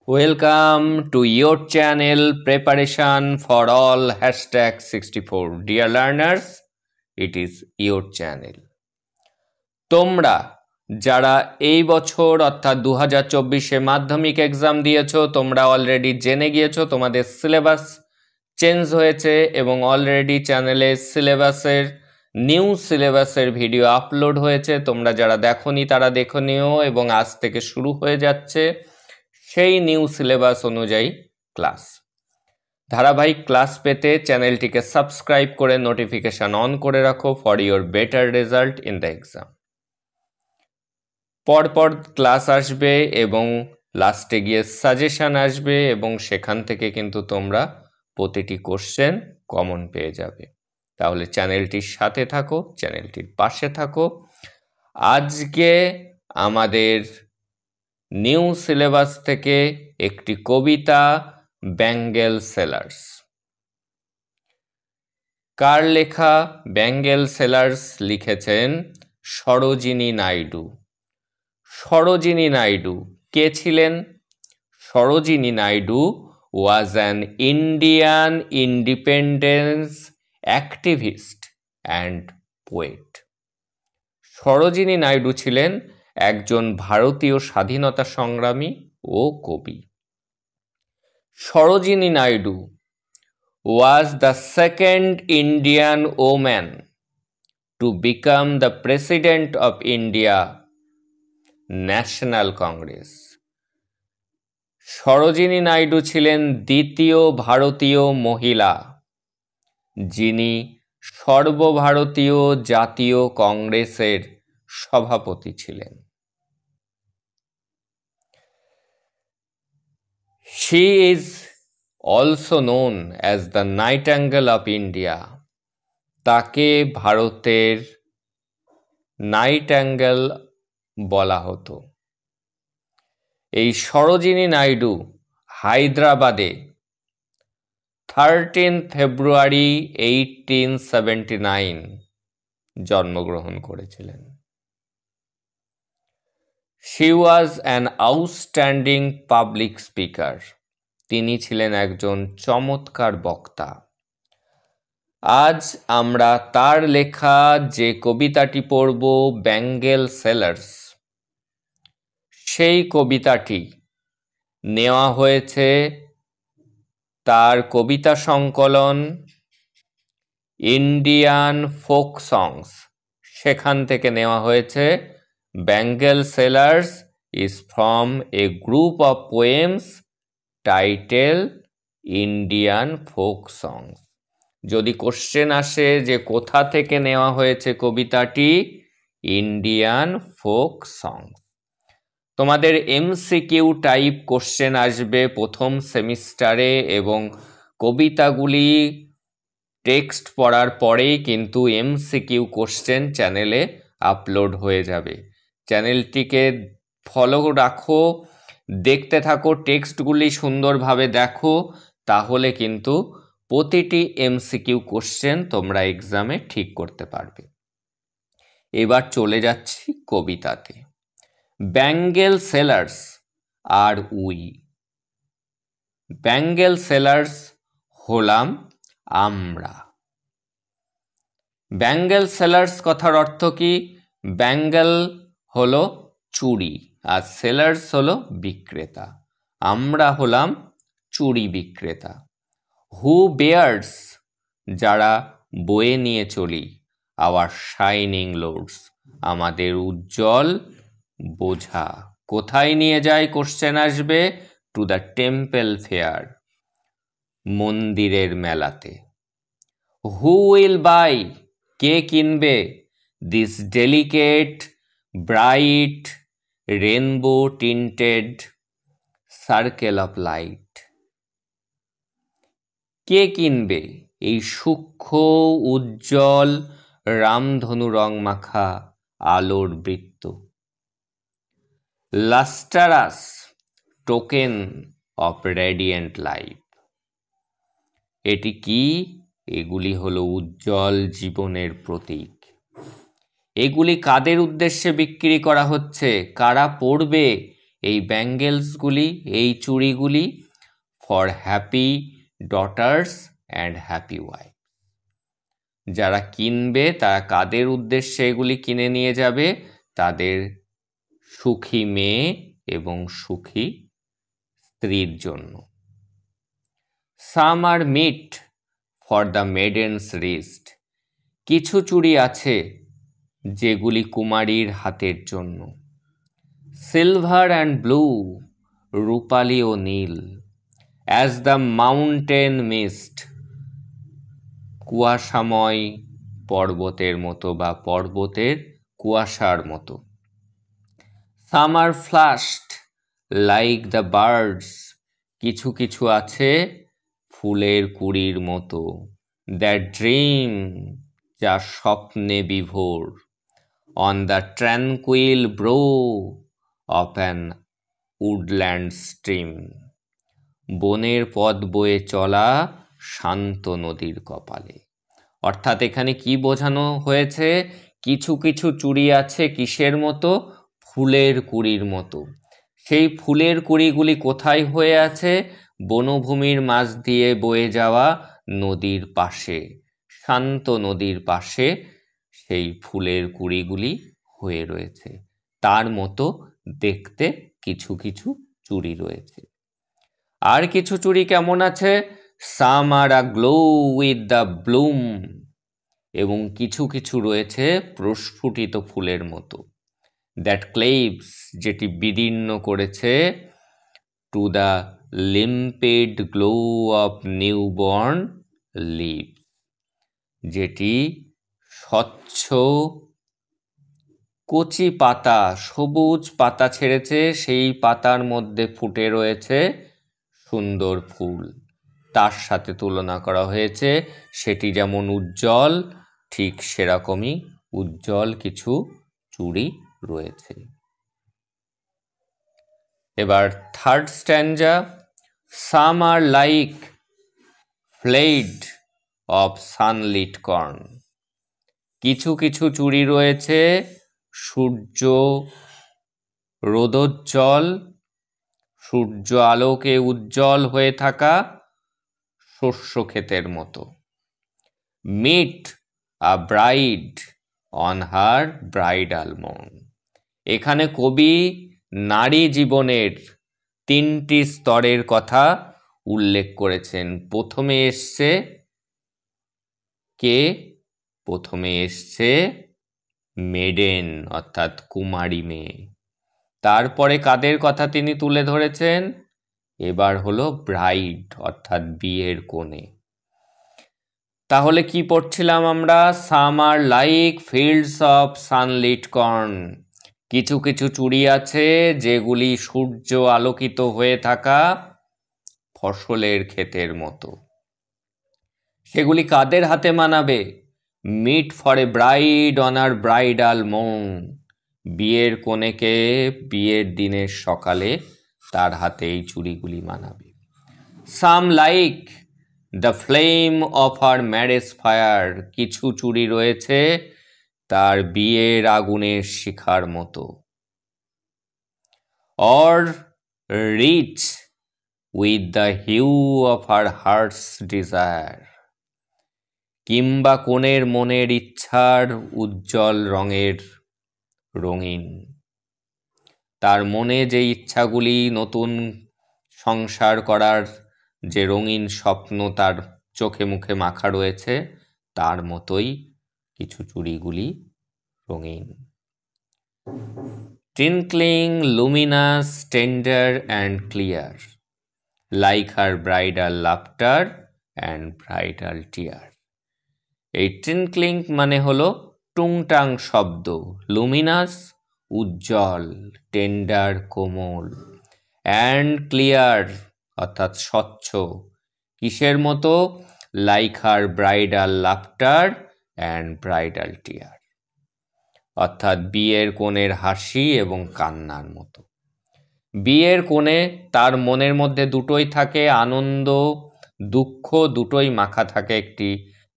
Welcome to your channel Preparation for All #64. Dear learners, it is your channel. তোমরা যারা এই বছর অর্থাৎ 2024-এ মাধ্যমিক এক্সাম দিয়েছো তোমরা অলরেডি জেনে গিয়েছো তোমাদের সিলেবাস চেঞ্জ হয়েছে এবং অলরেডি চ্যানেলে নিউ সিলেবাসের ভিডিও আপলোড হয়েছে। তোমরা যারা দেখোনি তারা দেখো নিও এবং আজ থেকে শুরু হয়ে যাচ্ছে সেই নিউ সিলেবাস অনুযায়ী ক্লাস। ধারাবাহিক ক্লাস পেতে চ্যানেলটিকে সাবস্ক্রাইব করে নোটিফিকেশন অন করে রাখো for your better result in the exam. পরপর ক্লাস আসবে এবং লাস্টে গিয়ে সাজেশন আসবে এবং সেখান থেকে কিন্তু তোমরা প্রতিটি কোশ্চেন কমন পেয়ে যাবে। তাহলে চ্যানেলটির সাথে থাকো, চ্যানেলটির পাশে থাকো। আজকে আমাদের নিউ সিলেবাস থেকে একটি কবিতা, বেঙ্গল সেলার্স। কার লেখা? বেঙ্গল সেলার্স লিখেছেন সরোজিনী নাইডু। সরোজিনী নাইডু কে ছিলেন? Sarojini Naidu was an Indian independence activist and poet. Sarojini Naidu ছিলেন একজন ভারতীয় স্বাধীনতা সংগ্রামী ও কবি। Sarojini Naidu was the second Indian woman to become the President of India National Congress. Sarojini Naidu ছিলেন দ্বিতীয় ভারতীয় মহিলা যিনি সর্বভারতীয় জাতীয় কংগ্রেসের সভাপতি ছিলেন। She is also known as the Nightingale of India. তাকে ভারতের নাইটিঙ্গেল বলা হতো। এই সরোজিনী নাইডু হায়দ্রাবাদে 13 ফেব্রুয়ারি 1879 জন্মগ্রহণ করেছিলেন। She was an outstanding public speaker. তিনি ছিলেন একজন চমৎকার বক্তা। আজ আমরা তার লেখা যে কবিতাটি পড়ব, বেঙ্গল সেলার্স, সেই কবিতাটি নেওয়া হয়েছে তার কবিতা সংকলন ইন্ডিয়ান ফোক সংস। সেখান থেকে নেওয়া হয়েছে। Bangle sellers is from a group of poems titled Indian folk songs. যদি কোশ্চেন আসে যে কোথা থেকে নেওয়া হয়েছে কবিতাটি, ইন্ডিয়ান ফোক সংস। তোমাদের এমসিকিউ টাইপ কোশ্চেন আসবে প্রথম সেমিস্টারে এবং কবিতাগুলি টেক্সট পড়ার পরেই কিন্তু এমসিকিউ কোশ্চেন চ্যানেলে আপলোড হয়ে যাবে। চ্যানেলটিকে ফলো রাখো, দেখতে থাকো, টেক্সটগুলি সুন্দরভাবে দেখো, তাহলে কিন্তু প্রতিটি এমসিকিউ কোশ্চেন তোমরা এক্সামে ঠিক করতে পারবে। এবার চলে যাচ্ছি কবিতাতে। Bangle sellers are we. Bangle sellers হলাম আমরা। বেঙ্গল সেলার্স কথার অর্থ কি? বেঙ্গল হলো চুড়ি আর সেলার্স হলো বিক্রেতা। আমরা হলাম চুড়ি বিক্রেতা। হু বেয়ার্স, যারা বয়ে নিয়ে চলি, আওয়ার শাইনিং লোডস, আমাদের উজ্জ্বল বোঝা। কোথায় নিয়ে যায় কোশ্চেন আসবে? টু দ্য টেম্পল ফেয়ার, মন্দিরের মেলাতে। হু উইল বাই, কে কিনবে? This delicate bright rainbow tinted circle of light. কে কিনবে এই সূক্ষ্ম উজ্জ্বল রামধনু রং মাখা আলোর বৃত্ত? Lustrous token of radiant life. এটি কি? এগুলি হলো উজ্জ্বল জীবনের প্রতীক। এগুলি কাদের উদ্দেশ্যে বিক্রি করা হচ্ছে? কারা পড়বে এই ব্যাঙ্গেলসগুলি, এই চুড়িগুলি for happy daughters and happy wife. যারা কিনবে তারা কাদের উদ্দেশ্যে এগুলি কিনে নিয়ে যাবে? তাদের সুখী মেয়ে এবং সুখী স্ত্রীর জন্য। Some are meet for the maiden's wrist. কিছু চুড়ি আছে যেগুলি কুমারীর হাতের জন্য। সিলভার অ্যান্ড ব্লু, রূপালি ও নীল। অ্যাজ দ্য মাউন্টেন মিস্ট, কুয়াশাময় পর্বতের মতো বা পর্বতের কুয়াশার মতো। Some are flushed like the birds, কিছু কিছু আছে ফুলের কুড়ির মতো। দ্যাট ড্রিম, যা স্বপ্নে বিভোর। On the tranquil bro of an woodland stream, বনের পথ বয়ে চলা শান্ত নদীর কপালে। অর্থাৎ এখানে কি বোঝানো হয়েছে? কিছু কিছু চুড়ি আছে কিসের মতো? ফুলের কুড়ির মতো। সেই ফুলের কুড়িগুলি কোথায় হয়ে আছে? বনভূমির মাঝ দিয়ে বয়ে যাওয়া নদীর পাশে, শান্ত নদীর পাশে সেই ফুলের কুড়িগুলি হয়ে রয়েছে। তার মতো দেখতে কিছু কিছু চুড়ি রয়েছে। আর কিছু চুড়ি কেমন আছে? সাম আর গ্লো উইথ দ্য ব্লুম, এবং কিছু কিছু রয়েছে প্রস্ফুটিত ফুলের মতো। দ্যাট ক্লেভস, যেটি বিদীর্ণ করেছে to the limpid glow of newborn leaves, যেটি স্বচ্ছ কচি পাতা, সবুজ পাতা ছেড়েছে, সেই পাতার মধ্যে ফুটে রয়েছে সুন্দর ফুল। তার সাথে তুলনা করা হয়েছে সেটি যেমন উজ্জ্বল, ঠিক সেরকমই উজ্জ্বল কিছু চুড়ি রয়েছে। এবার third stanza. Some are like fields of sunlit corn. কিছু কিছু চুড়ি রয়েছে সূর্য রোদোজ্জ্বল, সূর্য আলোকে উজ্জ্বল হয়ে থাকা শস্য ক্ষেতের মতো। Meet a bride on her bridal মন। এখানে কবি নারী জীবনের তিনটি স্তরের কথা উল্লেখ করেছেন। প্রথমে এসছে কে? প্রথমে এসছে মেডেন, অর্থাৎ কুমারী মেয়ে। তারপরে কাদের কথা তিনি তুলে ধরেছেন? এবার হলো ব্রাইড, অর্থাৎ বিয়ের কনে। তাহলে কি পড়ছিলাম আমরা? Some are like fields of sunlit corn. কিছু কিছু চুড়ি আছে যেগুলি সূর্য আলোকিত হয়ে থাকা ফসলের ক্ষেতের মতো। সেগুলি কাদের হাতে মানাবে? Meet for a bride on her bridal মুন। বিয়ের কনেকে বিয়ের দিনের সকালে তার হাতে এই চুড়িগুলি মানাবে। Some like the flame of her marriage fire. কিছু চুড়ি রয়েছে তার বিয়ের আগুনের শিখার মতো। Or rich with the hue of her heart's desire. কিংবা কনের মনের ইচ্ছার উজ্জ্বল রঙের রঙিন। তার মনে যে ইচ্ছাগুলি, নতুন সংসার করার যে রঙিন স্বপ্ন তার চোখে মুখে মাখা রয়েছে, তার মতোই কিছু চুড়িগুলি রঙিন। Tinkling, luminous, tender and clear, like her bridal laughter and bridal tear. এই টিনক্লিং মানে হলো টুংটাং শব্দ, লুমিনাস উজ্জ্বল, টেন্ডার কোমল, অ্যান্ড ক্লিয়ার অর্থাৎ স্বচ্ছ। কিসের মতো? Like her bridal laughter and bridal tear, অর্থাৎ বিয়ের কনের হাসি এবং কান্নার মতো। বিয়ের কোণে তার মনের মধ্যে দুটোই থাকে, আনন্দ দুঃখ দুটোই মাখা থাকে একটি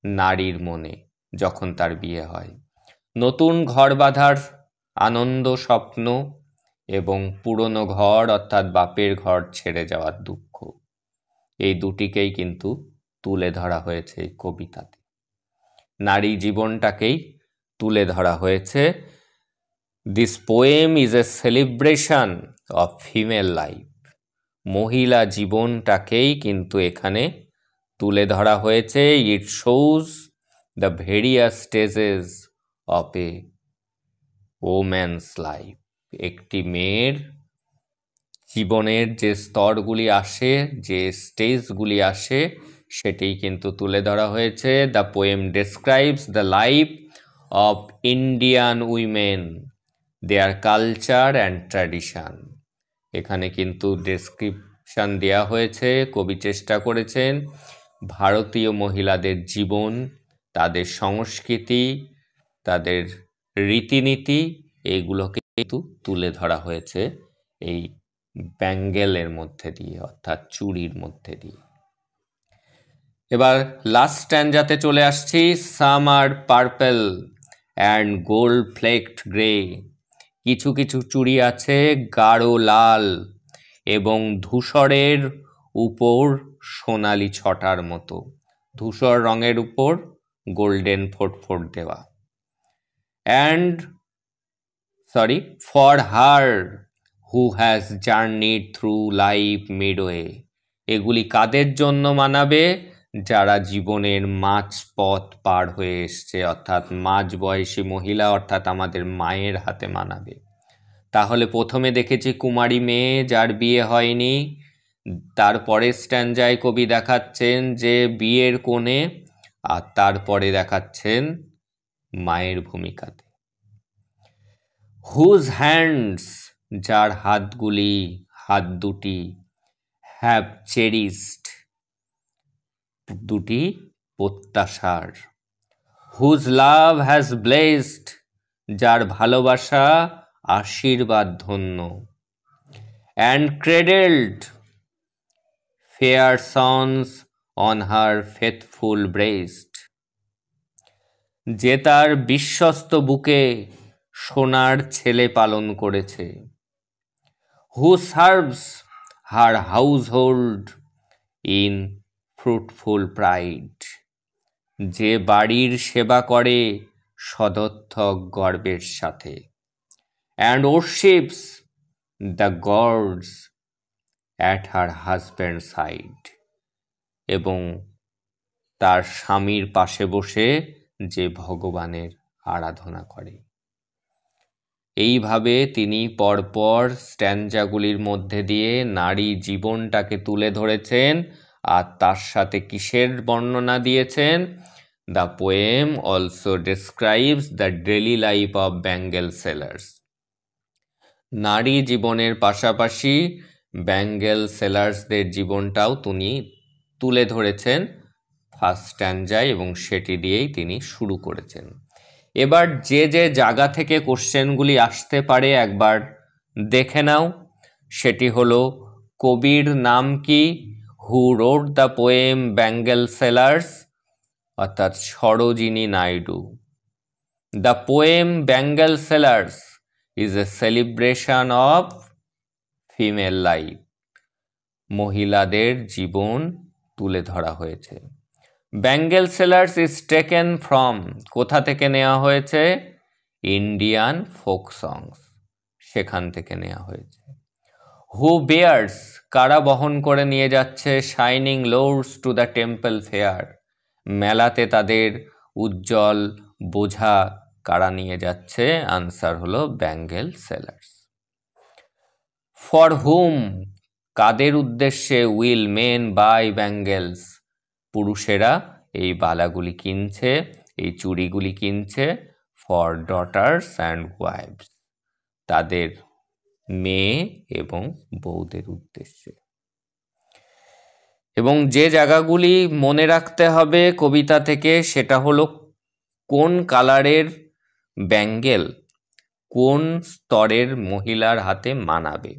নারীর মনে যখন তার বিয়ে হয়। নতুন ঘর বাঁধার আনন্দ স্বপ্ন এবং পুরনো ঘর অর্থাৎ বাপের ঘর ছেড়ে যাওয়ার দুঃখ, এই দুটিকেই কিন্তু তুলে ধরা হয়েছে এই কবিতাতে। নারী জীবনটাকেই তুলে ধরা হয়েছে। This poem is a celebration of female life. মহিলা জীবনটাকেই কিন্তু এখানে তুলে ধরা হয়েছে। It shows the various stages of A woman's life. একটি মেয়ের জীবনের যে স্তরগুলি আসে, যে স্টেজগুলি আসে, সেটি কিন্তু তুলে ধরা হয়েছে। The poem describes the life of Indian women, there culture and tradition. এখানে কিন্তু ডেসক্রিপশন দেওয়া হয়েছে, কবি চেষ্টা করেছেন ভারতীয় মহিলাদের জীবন, তাদের সংস্কৃতি, তাদের রীতিনীতি, এইগুলোকে কিন্তু তুলে ধরা হয়েছে এই ব্যাঙ্গেলের মধ্যে দিয়ে, অর্থাৎ চুড়ির মধ্যে দিয়ে। এবার লাস্ট স্ট্যান্জাতে চলে আসছি। সাম আর purple and gold flaked grey. কিছু কিছু চুড়ি আছে গাঢ় লাল এবং ধূসরের উপর সোনালি ছটার মতো, ধূসর রঙের উপর গোল্ডেন ফোট দেওয়া। And for her who has journeyed through life midway. এগুলি কাদের জন্য মানাবে? যারা জীবনের মাঝ পথ পার হয়ে এসছে, অর্থাৎ মাঝ বয়সী মহিলা, অর্থাৎ আমাদের মায়ের হাতে মানাবে। তাহলে প্রথমে দেখেছি কুমারী মেয়ে যার বিয়ে হয়নি, তারপরে স্ট্যান্জায় কবি দেখাচ্ছেন যে বিয়ের কোণে, আর তারপরে দেখাচ্ছেন মায়ের ভূমিকাতে। হুজ হ্যান্ডস, যার হাতগুলি, হাত দুটি, হ্যাভ চেরিস্ট, দুটি প্রত্যাশার। হুজ লাভ হ্যাজ ব্লেসড, যার ভালোবাসা আশীর্বাদ ধন্য। And cradled fair sons on her faithful breast, যে তার বিশ্বস্ত বুকে সোনার ছেলে পালন করেছে। Who serves her household in fruitful pride, যে বাড়ির সেবা করে সদর্থক গর্বের সাথে। And worships the gods at her husband side, এবং তার স্বামীর পাশে বসে যে ভগবানের আরাধনা করে। এইভাবে তিনি পরপর স্ট্যান্জাগুলির মধ্যে দিয়ে নারী জীবনটাকে তুলে ধরেছেন, আর তার সাথে কিসের বর্ণনা দিয়েছেন? The poem also describes the daily life of bangle sellers. নারী জীবনের পাশাপাশি ব্যাঙ্গেল সেলার্সদের জীবনটাও তিনি তুলে ধরেছেন ফার্স্ট স্ট্যান্জায়, এবং সেটি দিয়েই তিনি শুরু করেছেন। এবার যে যে জায়গা থেকে কোশ্চেনগুলি আসতে পারে একবার দেখে নাও। সেটি হলো, কবির নাম কি? Who wrote the poem bangle sellers, অর্থাৎ Sarojini Naidu. The poem bangle sellers is a celebration of female life. মহিলাদের জীবন তুলে ধরা হয়েছে। Bangle sellers is taken from, কোথা থেকে নেওয়া হয়েছে? ইন্ডিয়ান ফোক সংস, সেখান থেকে নেওয়া হয়েছে। হু বেয়ার্স, কারা বহন করে নিয়ে যাচ্ছে? Shining loads to the temple fair, মেলাতে তাদের উজ্জ্বল বোঝা কারা নিয়ে যাচ্ছে? আনসার হলো ব্যাঙ্গেল সেলার্স। ফর হুম, কাদের উদ্দেশ্যে? উইল মেন বাই ব্যাঙ্গেলস, পুরুষেরা এই বালাগুলি কিনছে, এই চুড়িগুলি কিনছে। ফর ডটার্স অ্যান্ড ওয়াইভস, তাদের মেয়ে এবং বউদের উদ্দেশ্যে। এবং যে জায়গাগুলি মনে রাখতে হবে কবিতা থেকে, সেটা হলো কোন কালারের ব্যাঙ্গেল কোন স্তরের মহিলার হাতে মানাবে।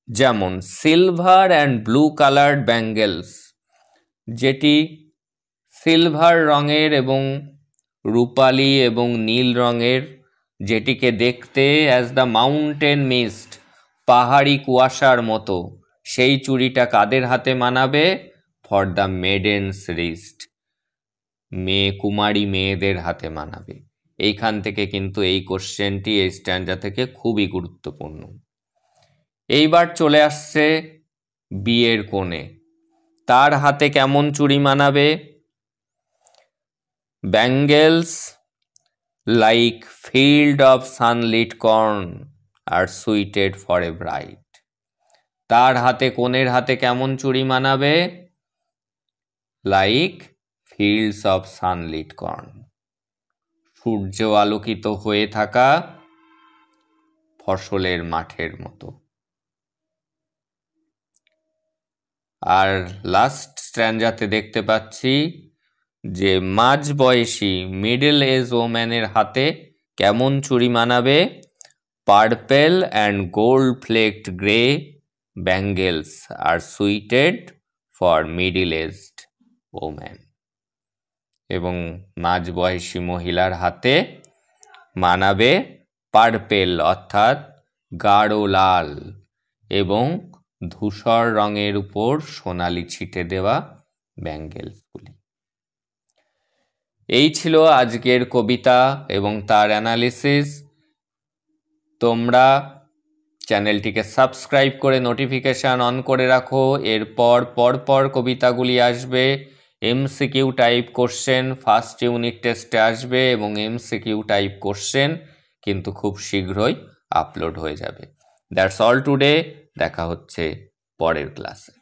যেমন silver and blue coloured bangles, যেটি সিলভার রঙের এবং রূপালি এবং নীল রঙের যেটিকে দেখতে অ্যাজ দ্য মাউন্টেন মিস্ট, পাহাড়ি কুয়াশার মতো, সেই চুড়িটা কাদের হাতে মানাবে? ফর দ্য মেডেন্স রিস্ট, কুমারী মেয়েদের হাতে মানাবে। এইখান থেকে কিন্তু এই কোশ্চেনটি এই স্ট্যান্ডা থেকে খুবই গুরুত্বপূর্ণ। এইবার চলে আসছে বিয়ের কোণে, তার হাতে কেমন চুড়ি মানাবে? Bangles like field of sunlit corn are suited for a bride. তার হাতে, কনের হাতে কেমন চুড়ি মানাবে? Like fields of sunlit corn, সূর্য আলোকিত হয়ে থাকা ফসলের মাঠের মতো। আর লাস্ট স্ট্র্যান্ডাতে দেখতে পাচ্ছি যে মাঝ বয়সী মিডল এজ ওম্যানের হাতে কেমন চুড়ি মানাবে? Purple and gold flaked grey bangles are suited for middle aged woman. এবং মাঝ বয়সী মহিলার হাতে মানাবে পার্পেল অর্থাৎ গাঢ় লাল এবং ধূসর রঙের উপর সোনালি ছিটে দেওয়া ব্যাঙ্গেলসগুলি। এই ছিল আজকের কবিতা এবং তার অ্যানালিসিস। তোমরা চ্যানেলটিকে সাবস্ক্রাইব করে নোটিফিকেশান অন করে রাখো, এরপর পরপর কবিতাগুলি আসবে। MCQ type question first unit টেস্টে আসবে এবং এমসিকিউ টাইপ কোশ্চেন কিন্তু খুব শীঘ্রই আপলোড হয়ে যাবে। দ্যাটস অল টুডে, দেখা হচ্ছে পরের ক্লাসে।